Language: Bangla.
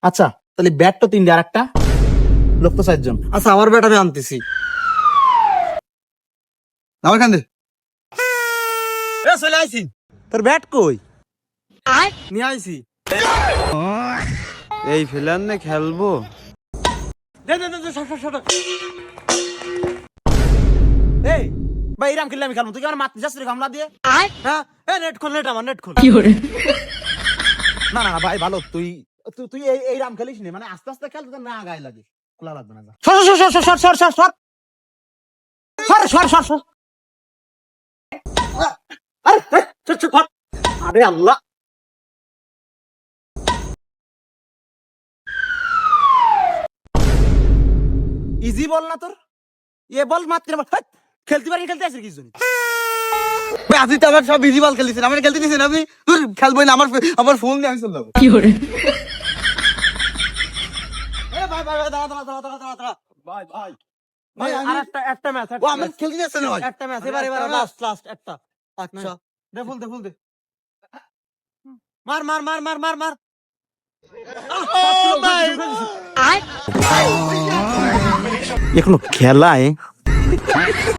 আচ্ছা তাহলে ব্যাট তো তিনটে আর একটা লোক তো 4 জন। আচ্ছা আমার ব্যাট আমি আনতেছি। আমার কান্দে চলে আইছি। তোর ব্যাট কই? নিয়ে আইছি। এই ফিলার নে খেলবো। দে দে দে শট শট শট। এই ভাই এরাম খেললে আমি খেলবো, তুই কি আমার মারতে যাস রে গামলা দিয়ে? হ্যাঁ এ নেট খোল, নেট আমার নেট খোল। না না না ভাই ভালো, তুই তুই তুই এই রাম খেলিস নি, মানে আস্তে আস্তে খেল, তোর না গায়ে লাগে, খোলা লাগবে না। সর সর সর সর সর সর সর সর সর সর। আরে চল চল। আরে আল্লাহ। ইজি বল না তোর, এ বল মাত্র খেলতে পারি, খেলতে আসিস কিছু। ভাই আজি তো আমার সব বিজি বল খেলতেছেন, আমি খেলতে দিছেন আপনি? তুই খেলবই না, আমার ফোন নিয়ে আমি চলে যাবো। কি করে? এ ভাই ভাই ভাই দাঁড়া দাঁড়া দাঁড়া দাঁড়া দাঁড়া দাঁড়া। ভাই ভাই ভাই আর একটা ম্যাচ, ও আমি খেলতে যাচ্ছেন ভাই। একটা ম্যাচ, এবার লাস্ট লাস্ট একটা। আচ্ছা দে ফুল দে ফুল দে, মার মার মার মার মার মার। এখনো খেলায়